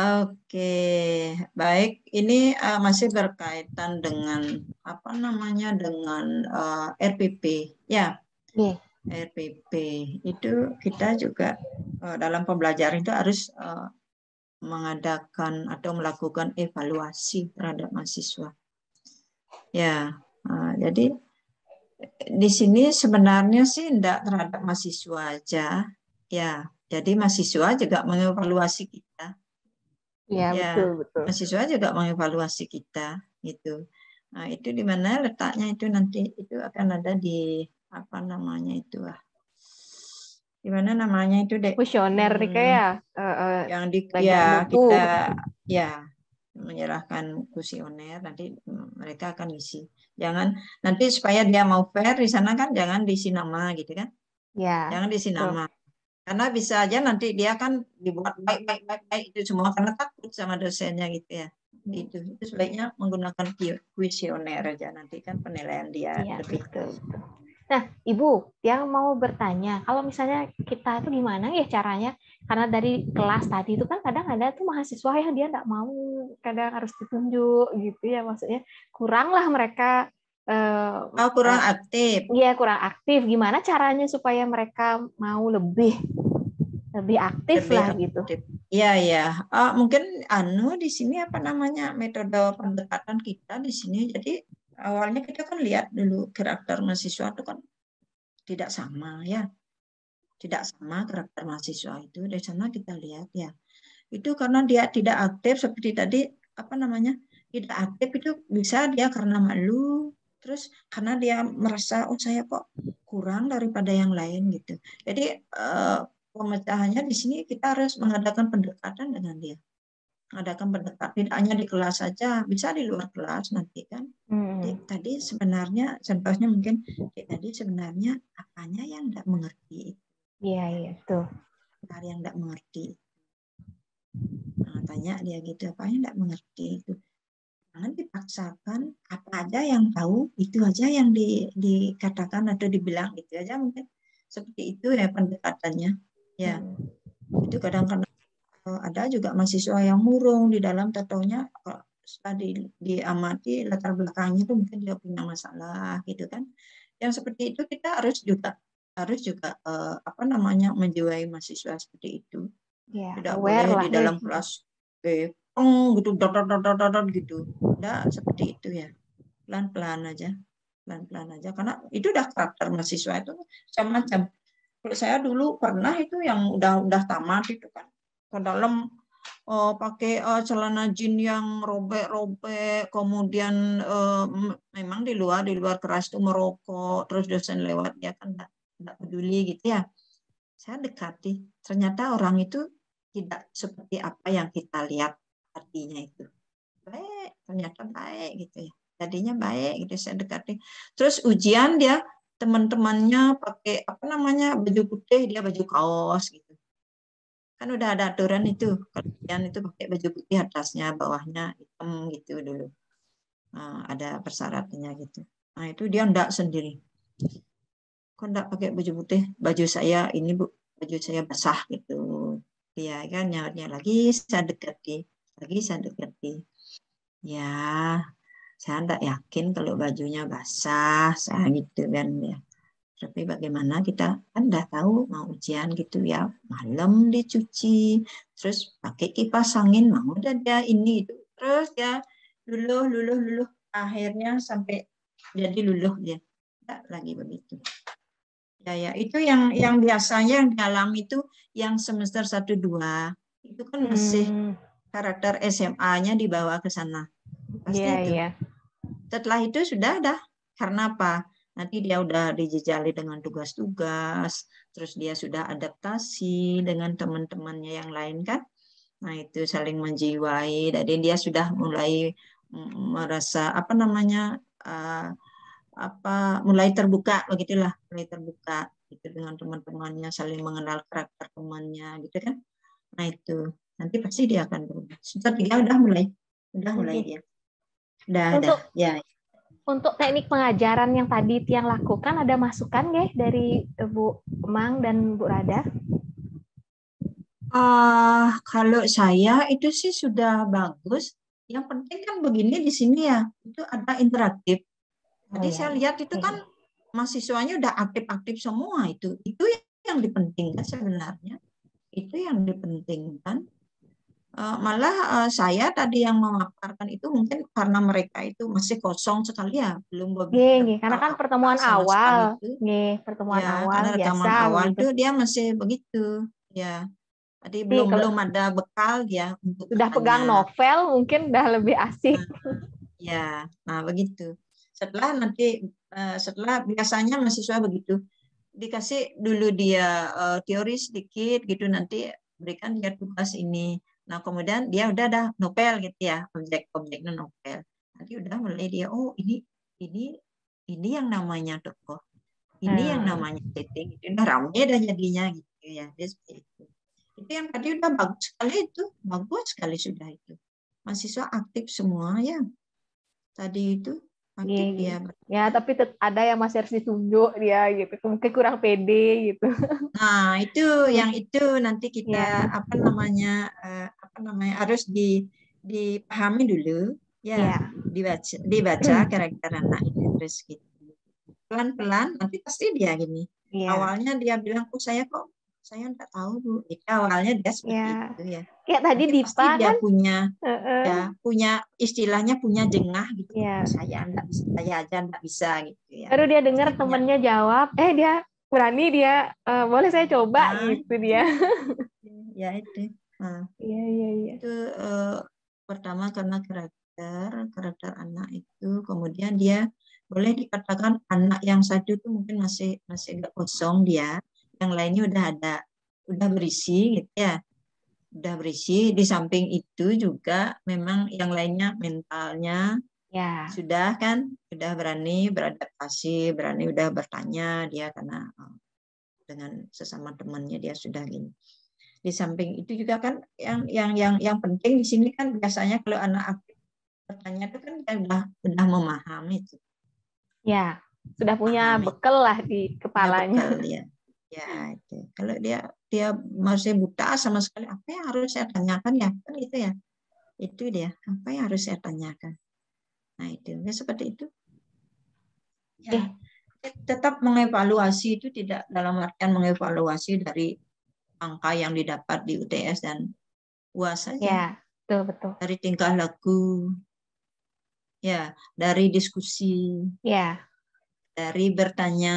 Oke, baik. Ini masih berkaitan dengan apa namanya dengan RPP. Ya, Oke. RPP itu kita juga dalam pembelajaran itu harus mengadakan atau melakukan evaluasi terhadap mahasiswa. Ya, jadi di sini sebenarnya sih tidak terhadap mahasiswa aja. Ya, jadi mahasiswa juga mengevaluasi kita. Ya, Ya, betul, betul. mahasiswa juga mengevaluasi kita gitu. Nah, itu di mana letaknya itu nanti itu akan ada di apa namanya itu di mana namanya itu dek Kuesioner nih kayak yang di ya bagian mutu. kita ya menyerahkan kuesioner nanti mereka akan isi. Jangan nanti supaya dia mau fair di sana kan jangan diisi nama gitu kan. Ya, Jangan diisi betul. nama. Karena bisa aja nanti dia kan dibuat baik itu semua karena takut sama dosennya gitu ya. Itu sebaiknya menggunakan kuesioner aja nanti kan penilaian dia Iya, lebih. betul, betul. Nah, Ibu, yang mau bertanya, kalau misalnya kita itu gimana ya caranya? Karena dari kelas tadi itu kan kadang ada tuh mahasiswa yang dia nggak mau, kadang harus ditunjuk gitu ya, maksudnya kurang lah mereka Oh, kurang aktif. iya kurang aktif. Gimana caranya supaya mereka mau lebih aktif Lebih lah gitu? aktif. Iya, ya. Mungkin di sini apa namanya metode pendekatan kita di sini. Jadi awalnya kita kan lihat dulu karakter mahasiswa itu kan tidak sama ya, tidak sama karakter mahasiswa itu. Dari sana kita lihat ya. Itu karena dia tidak aktif seperti tadi apa namanya tidak aktif itu bisa dia karena malu, terus karena dia merasa oh saya kok kurang daripada yang lain gitu. Jadi pemecahannya di sini kita harus mengadakan pendekatan dengan dia. Mengadakan pendekatan tidak hanya di kelas saja, bisa di luar kelas nanti kan. Jadi, tadi sebenarnya contohnya mungkin tadi sebenarnya apanya yang tidak mengerti. Iya, Ya, iya, tuh. yang tidak mengerti. Nah, tanya dia gitu, apa yang tidak mengerti itu. Jangan dipaksakan apa aja yang tahu, itu aja yang dikatakan atau dibilang, itu aja mungkin. Seperti itu ya pendekatannya. Ya, itu kadang-kadang ada juga mahasiswa yang murung di dalam tatonya, setelah diamati latar belakangnya itu mungkin dia punya masalah gitu kan. Yang seperti itu kita harus juga apa namanya menjiwai mahasiswa seperti itu. Ya, Tidak aware boleh lah di ya. dalam kelas gitu dot gitu. Tidak seperti itu ya. Pelan-pelan aja. Pelan-pelan aja karena itu udah karakter mahasiswa itu macam-macam. Kalau saya dulu pernah itu yang udah tamat itu kan ke dalam pakai celana jeans yang robek-robek, kemudian memang di luar keras itu merokok, terus dosen lewat dia kan enggak peduli gitu ya. Saya dekati, ternyata orang itu tidak seperti apa yang kita lihat artinya itu. Baik, ternyata baik gitu ya. Jadinya baik gitu saya dekati. Terus ujian dia teman-temannya pakai apa namanya baju putih, dia baju kaos gitu. Kan udah ada aturan itu, kalian itu pakai baju putih atasnya, bawahnya hitam gitu dulu. Ada persyaratannya gitu. Nah itu dia enggak sendiri. Kok enggak pakai baju putih? Baju saya ini bu, baju saya basah gitu. Dia kan nyawarnya lagi saya dekati. Ya, saya enggak yakin kalau bajunya basah, saya gitu kan ya. Tapi bagaimana kita kan udah tahu mau ujian gitu ya, malam dicuci, terus pakai kipas angin, mau udah dia ini itu, terus ya luluh, akhirnya sampai jadi luluh dia, enggak lagi begitu. Ya itu yang biasanya yang dalam itu yang semester 1-2 itu kan masih karakter SMA-nya dibawa ke sana, pasti Iya, itu. iya. Setelah itu sudah dah. Karena apa? Nanti dia udah dijejali dengan tugas-tugas, terus dia sudah adaptasi dengan teman-temannya yang lain kan. Nah, itu saling menjiwai. Dan dia sudah mulai merasa apa namanya? Mulai terbuka begitulah, mulai terbuka gitu dengan teman-temannya, saling mengenal karakter temannya gitu kan. Nah, itu nanti pasti dia akan berubah. Sudah tiga udah mulai dia. Udah, Untuk ya. untuk teknik pengajaran yang tadi Tiang lakukan ada masukan nggak dari Bu Emang dan Bu Rada? Kalau saya itu sih sudah bagus. Yang penting kan begini di sini ya, itu ada interaktif. Oh Jadi iya, saya iya. lihat itu kan mahasiswanya udah aktif-aktif semua itu. Itu yang dipentingkan sebenarnya. Itu yang dipentingkan. Malah saya tadi yang memaparkan itu mungkin karena mereka itu masih kosong sekali ya, belum Nggih, berbicara nggih. Karena kan apa-apa pertemuan sama awal. sekali itu. Nggih, pertemuan Ya, awal karena biasa rekaman awal begitu. itu dia masih begitu. Ya, jadi Nih, kalau belum ada bekal dia untuk sudah pegang bertanya. novel mungkin udah lebih asik. Ya, nah begitu. Setelah biasanya mahasiswa begitu, dikasih dulu dia teori sedikit gitu, nanti berikan dia tugas ini. Nah kemudian dia udah ada novel gitu ya, objek-objeknya novel. Nanti udah mulai dia, oh ini yang namanya tokoh, ini yang Nah, namanya setting, itu udah rame dah jadinya gitu ya. Dia seperti itu. Itu yang tadi udah bagus sekali itu, bagus sekali sudah itu. Mahasiswa aktif semua ya. Tadi itu nggih, aktif nggih. dia Ya, bertanya. tapi ada yang masih harus ditunjuk dia gitu. Mungkin kurang pede gitu. Nah, yang itu nanti kita Ya, apa namanya harus dipahami dulu ya, ya. dibaca karakter anak itu terus gitu. Pelan-pelan nanti pasti dia gini. Iya. Awalnya dia bilang, "Oh, saya enggak tahu, Bu." Itu awalnya dia seperti Ya. itu ya. Kayak tadi Nanti pasti Dipa dia kan, punya heeh, ya, punya istilahnya punya jengah gitu. ya. Saya aja enggak bisa gitu ya. Baru dia Pasti dengar punya. temennya jawab, dia berani dia, boleh saya coba Ah, gitu dia. ya itu. Nah, Iya, iya, iya. itu pertama karena karakter anak itu, kemudian dia boleh dikatakan anak yang satu itu mungkin masih masih agak kosong dia, yang lainnya udah berisi gitu ya, udah berisi. Di samping itu juga memang yang lainnya mentalnya Ya, sudah kan, sudah berani beradaptasi, berani udah bertanya dia karena dengan sesama temannya dia sudah gini. Di samping itu juga kan yang penting di sini kan biasanya kalau anak aktif bertanya itu kan dia udah memahami itu, ya. Sudah punya paham itu, bekal lah di punya kepalanya. bekal dia. Ya itu. Kalau dia masih buta sama sekali, apa yang harus saya tanyakan ya? Kan gitu ya. Itu dia, apa yang harus saya tanyakan? Nah, itu. Ya, seperti itu. Ya, Eh, tetap mengevaluasi itu tidak dalam artian mengevaluasi dari angka yang didapat di UTS dan UAS saja, ya, betul, betul. dari tingkah laku, ya, dari diskusi, Ya, dari bertanya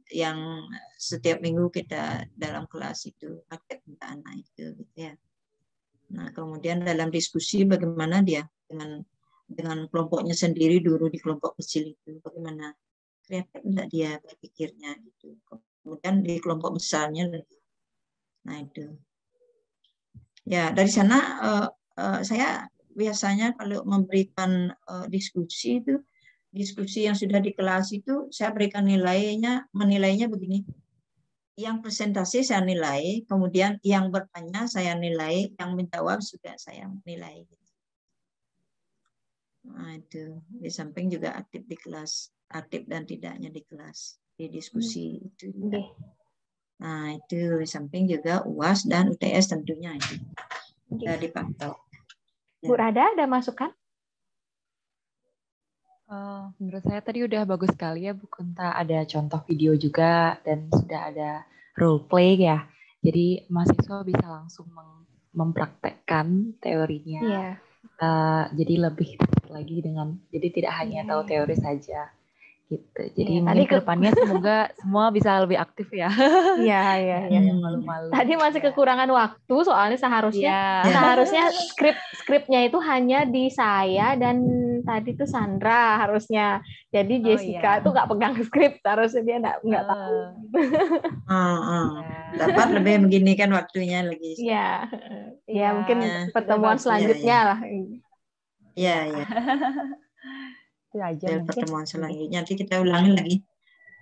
yang setiap minggu kita dalam kelas itu pakai tentang anak itu gitu ya. Nah, kemudian dalam diskusi bagaimana dia dengan kelompoknya sendiri dulu di kelompok kecil itu bagaimana kreatif enggak dia berpikirnya gitu. Kemudian di kelompok besarnya lagi. Nah, itu. Ya, dari sana saya biasanya kalau memberikan diskusi itu, diskusi yang sudah di kelas itu, saya berikan menilainya begini. Yang presentasi saya nilai, kemudian yang bertanya saya nilai, yang menjawab juga saya nilai. Nah, itu. Di samping juga aktif di kelas, aktif dan tidaknya di kelas, di diskusi itu juga. oke. Nah, itu di samping juga UAS dan UTS tentunya itu sudah Oke. dipantau. Bu Ya. Rada ada masukan? Menurut saya tadi udah bagus sekali ya Bu Kunta, ada contoh video juga dan sudah ada role play ya. Jadi mahasiswa bisa langsung mempraktekkan teorinya. Iya, Jadi lebih lagi jadi tidak hanya iya, tahu iya. teori saja gitu. Jadi Iya, tadi mungkin kedepannya semoga semua bisa lebih aktif ya. iya, iya, Nggak iya. ada yang malu-malu. Tadi masih Ya. kekurangan waktu, soalnya seharusnya Iya. Ya. seharusnya skripnya itu hanya di saya dan tadi tuh Sandra harusnya. Jadi Oh Jessica iya. itu nggak pegang skrip, seharusnya dia nggak tahu. Eh, Dapat ya. lebih begini kan waktunya lagi. Iya, ya Iya, mungkin Ya, sudah pertemuan bagus. ya, selanjutnya ya, lah. ya, Iya. ya. Itu aja Dari mungkin. pertemuan Oke. selanjutnya nanti kita ulangi lagi.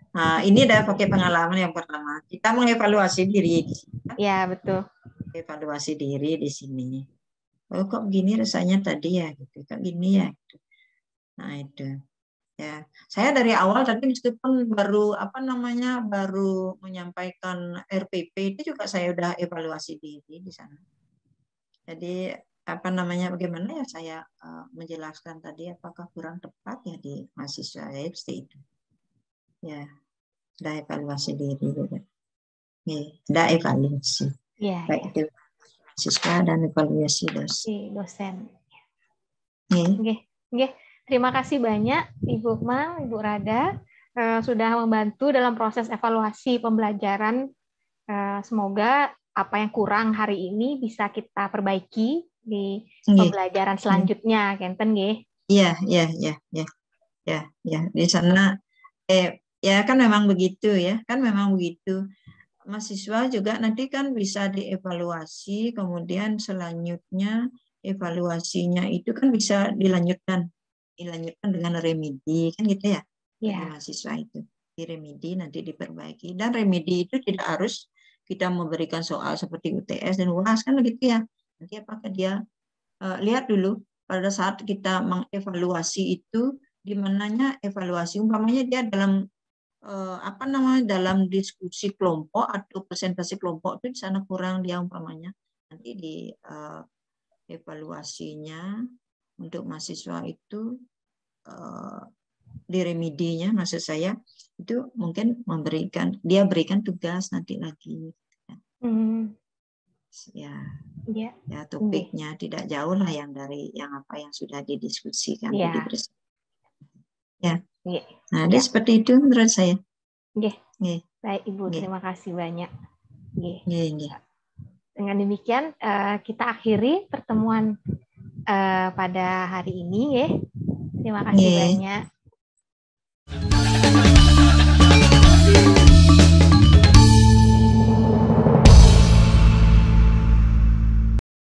Nah, ini udah pakai pengalaman yang pertama. Kita mengevaluasi diri di sini. Ya, betul. Evaluasi diri di sini. Oh, kok gini rasanya tadi ya gitu. Kok gini ya gitu. Nah, itu. Ya, saya dari awal tadi meskipun baru baru menyampaikan RPP itu juga saya udah evaluasi diri di sana. Jadi bagaimana ya saya menjelaskan tadi apakah kurang tepat ya di mahasiswa saya seperti itu. Ya, udah evaluasi diri juga. Ya, udah evaluasi. Iya, Baik itu mahasiswa dan evaluasi dosen. Ya. Oke. Terima kasih banyak Ibu Mang, Ibu Rada sudah membantu dalam proses evaluasi pembelajaran. Semoga apa yang kurang hari ini bisa kita perbaiki di pembelajaran selanjutnya, Kenten nggih. Iya. Di sana ya kan memang begitu ya, Mahasiswa juga nanti kan bisa dievaluasi, kemudian selanjutnya evaluasinya itu kan bisa dilanjutkan dengan remedi kan gitu ya. Bagi mahasiswa itu di remedi nanti diperbaiki, dan remedi itu tidak harus kita memberikan soal seperti UTS dan UAS kan begitu ya. Nanti apakah dia lihat dulu pada saat kita mengevaluasi itu di mananya evaluasi umpamanya dia dalam dalam diskusi kelompok atau presentasi kelompok itu di sana kurang dia umpamanya, nanti di evaluasinya untuk mahasiswa itu di remedinya maksud saya itu mungkin berikan tugas nanti lagi ya topiknya tidak jauh lah yang sudah didiskusikan di presentasi ya. Nah, dia seperti itu menurut saya. Baik Ibu, terima kasih banyak. Dengan demikian kita akhiri pertemuan pada hari ini. Terima kasih banyak.